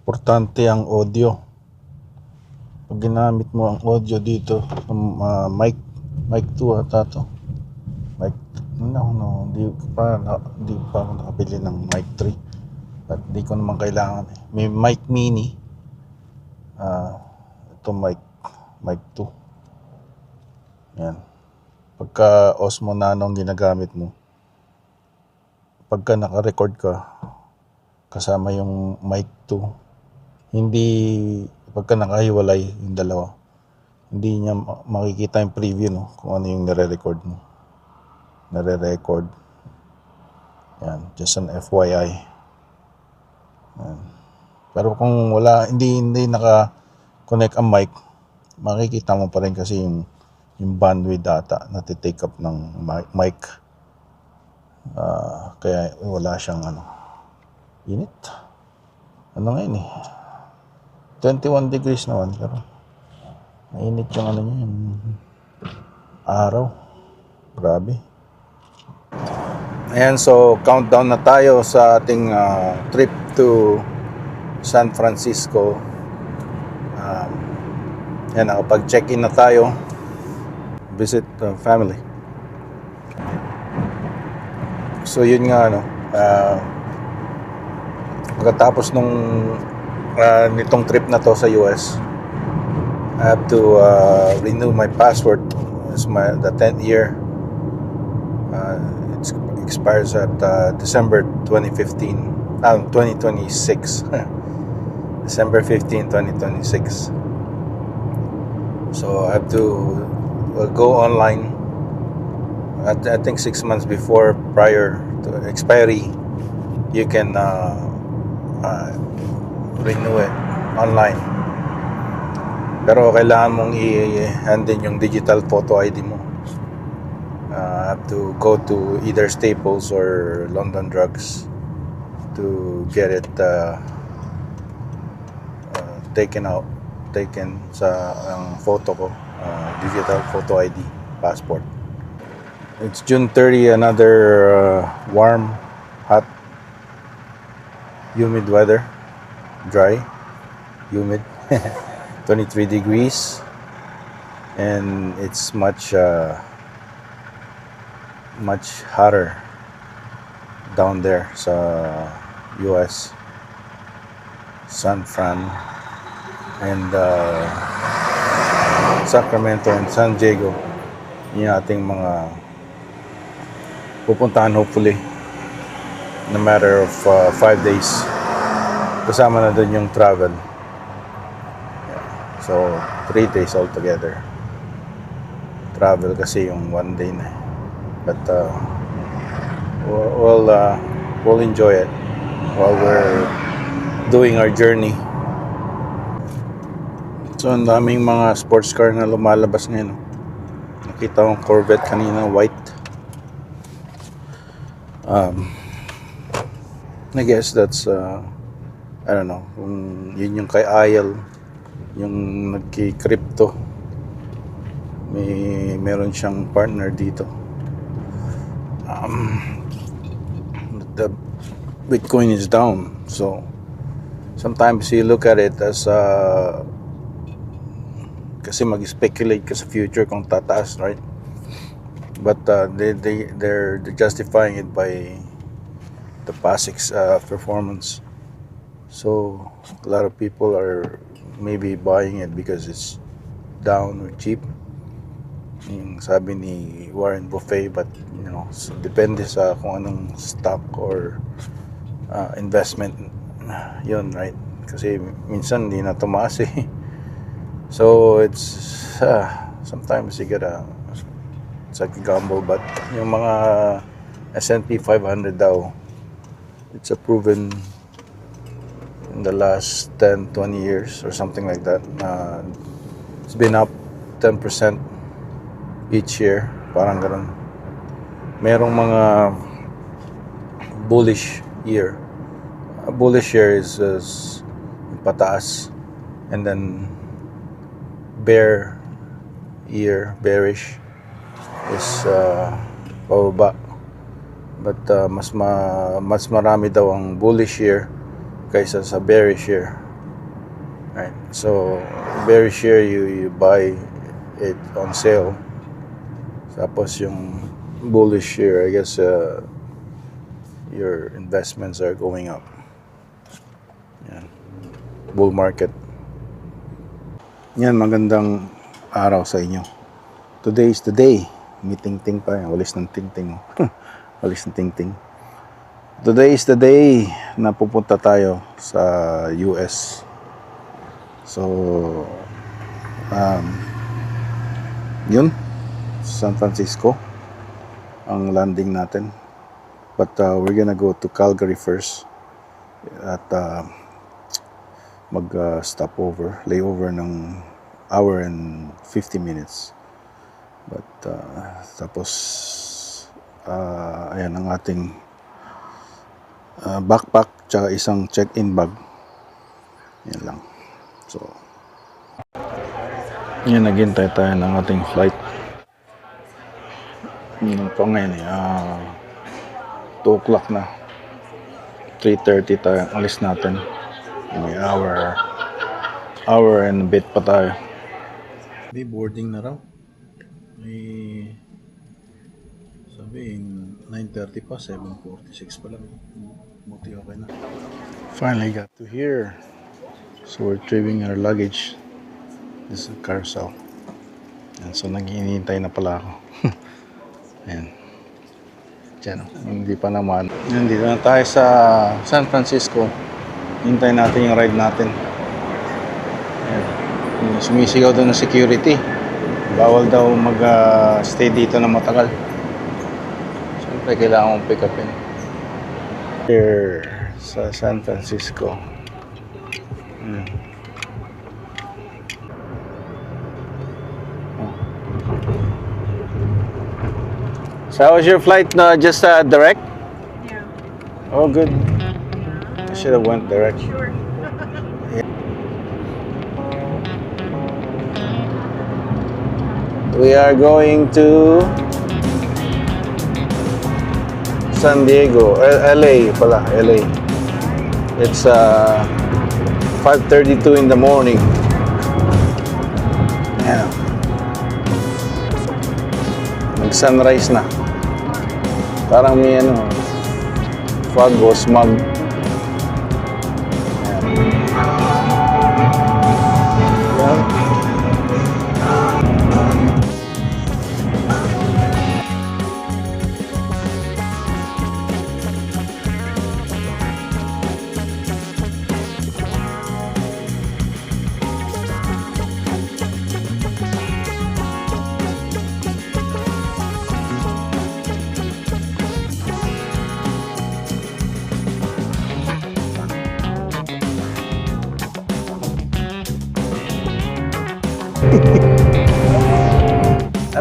Importante ang audio. Pag ginamit mo ang audio dito, mic 2 ata to. Mic, hindi pa ako nakabili ng mic 3. At di ko naman kailangan. May mic mini. Ito mic 2. Yan. Pagka Osmo Nano ang ginagamit mo, pagka naka-record ka, kasama yung mic 2, hindi, pagka nakahiwalay yung dalawa, hindi niya makikita yung preview, no, kung ano yung nare-record. Yan, just an FYI. Yan. Pero kung hindi naka-connect ang mic, makikita mo pa rin kasi yung bandwidth data na take up ng mic. Kaya wala siyang init. Ngayon 21 degrees naman, pero mainit yung niya, yung araw. Grabe. Ayan, so countdown na tayo sa ating trip to San Francisco. Ayan, nakapag-check-in na tayo. Visit family. So yun nga, pagkatapos nitong trip na to sa US, I have to renew my passport. It's the 10th year. It expires at December 2026. December 15, 2026. So I have to go online. I think 6 months prior to expiry, you can renew it online. Pero kailangan mong i-hand in yung digital photo ID mo. I have to go to either Staples or London Drugs to get it taken sa photo ko, digital photo ID, passport. It's June 30, another warm, hot, humid weather. Dry, humid, 23 degrees, and it's much hotter down there sa US, San Fran, and Sacramento and San Diego. Yung ating mga pupuntahan hopefully in a matter of 5 days. Kasama na dun yung travel. So 3 days altogether. Travel kasi yung 1 day na. But we'll enjoy it while we're doing our journey. So ang daming mga sports car na lumalabas ngayon. Nakita kong Corvette kanina, white. I guess that's I don't know kung yun yung kay Ayel, yung nagki-crypto, meron siyang partner dito. The Bitcoin is down, so sometimes you look at it as kasi mag-speculate ka sa future kung tataas, right? But they're justifying it by the past performance. So a lot of people are maybe buying it because it's down or cheap. Yung sabi ni Warren Buffett, but depende sa kung anong stock or investment yun, right? Kasi minsan hindi na tumaas eh. So it's sometimes you gotta, it's like a gamble. But yung mga S&P 500 daw, it's a proven in the last 10-20 years or something like that, it's been up 10% each year, parang ganun. Merong mga bullish year. A bullish year is pataas, and then bearish is pababa. But mas marami daw ang bullish year kaysa sa bearish year. Right. So, very sure you buy it on sale. Tapos yung bullish share, I guess your investments are going up. Yan. Bull market. Yan, magandang araw sa inyo. Today is the day. May ting-ting pa yan. Walis ng ting-ting. Walis ng ting-ting. Today is the day na pupunta tayo sa US. So, yun, San Francisco ang landing natin. But we're gonna go to Calgary first at mag-stopover, layover ng hour and 50 minutes. But tapos ayan ang ating backpack tsaka isang check-in bag. Yan lang. So, yan, naghintay tayo ng ating flight. Yun pa ngayon 2 o'clock na. 3:30 tayo, alis natin. May hour and a bit pa tayo. May boarding na raw. May sabi 9:30 pa, 7:46 pa lang. Buti okay na. Finally got to here. So we're retrieving our luggage. This is a carousel. And so naghihintay na pala ako. Ayan. Diyan, hindi pa naman. Nandito na tayo sa San Francisco. Hintay natin yung ride natin. Ayan. Sumisigaw doon ng security. Bawal daw mag-stay dito na matagal. Siyempre kailangan mong pick upin. Here sa San Francisco. So how was your flight? Just direct? Yeah. Oh, good. I should have went direct. Sure. We are going to San Diego, LA pala, LA. It's 5:32 in the morning. Yeah. Mag-sunrise na. Parang may fog o smog. Ayan.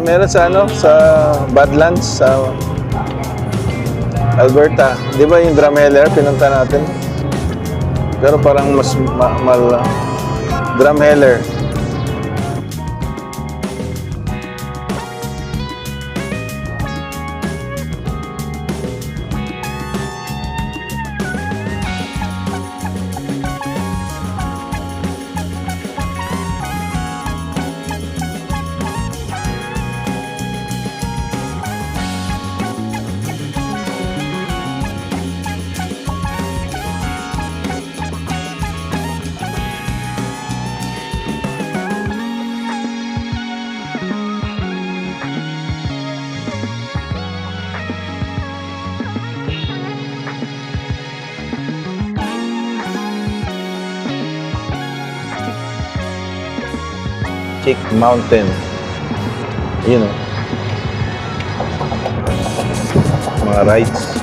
Meron sa sa Badlands sa Alberta. 'Di ba yung Drumheller pinunta natin? Pero parang mas Drumheller. Chick Mountain. You know. Mga rides.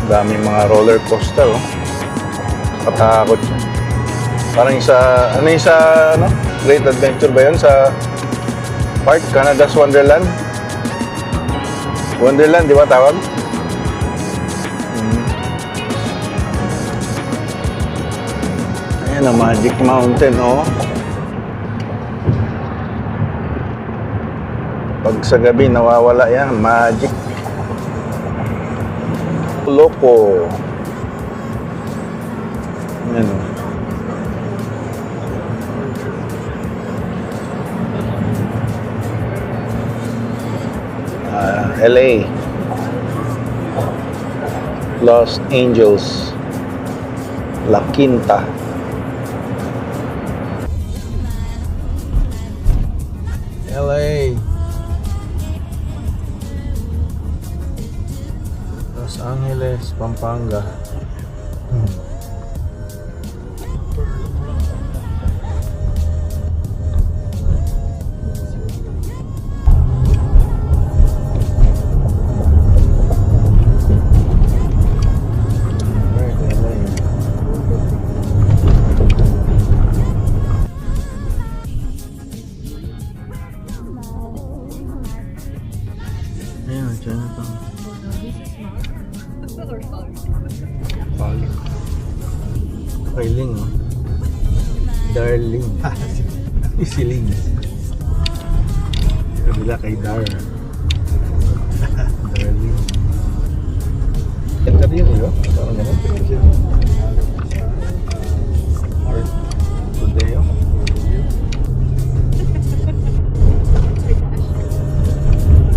Daming mga roller coaster, oh. Katakot. Parang sa Great Adventure ba yun? Sa park, Canada's Wonderland? Wonderland, di ba tawag? Ayan ang Magic Mountain, oh. Pag sa gabi nawawala yan, magic. Loko. Yan. LA. Los Angeles. La Quinta. LA. Los Angeles, Pampanga. Ayun, Chinatown. Kailing, oh. Darling. Isiling. Kabila kay Dar. Darling. Enter yun, di ba? Parang ganun. Rodeo.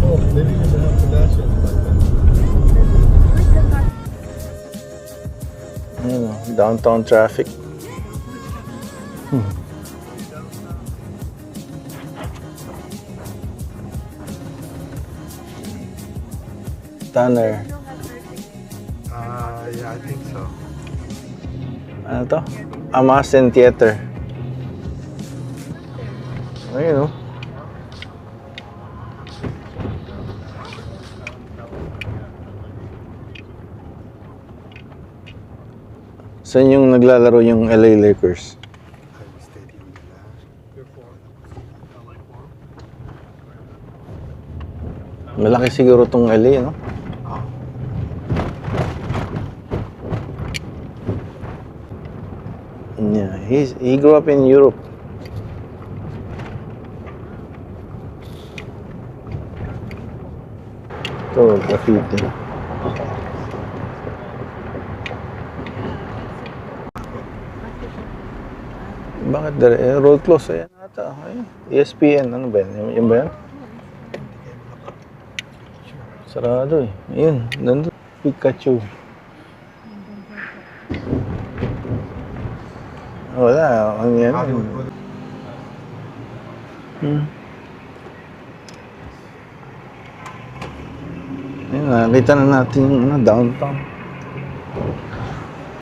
Oh, maybe you can have pedestrians back then. Ayun, oh, downtown traffic. Tanner. Yeah, I think so. Ano to? Amasen Theater. Ayun, oh. Saan yung naglalaro yung LA Lakers? Stadium nila. Malaki siguro tong LA, no? Yeah, he grew up in Europe. Ito, graffiti. Bakit road close? Ayan ata. Ay, ESPN. Ano ba yan? Yan ba yan? Sarado eh. Ayun, nandun. Pikachu. Wala. Ano yan? Ayun, nakita na natin yung downtown.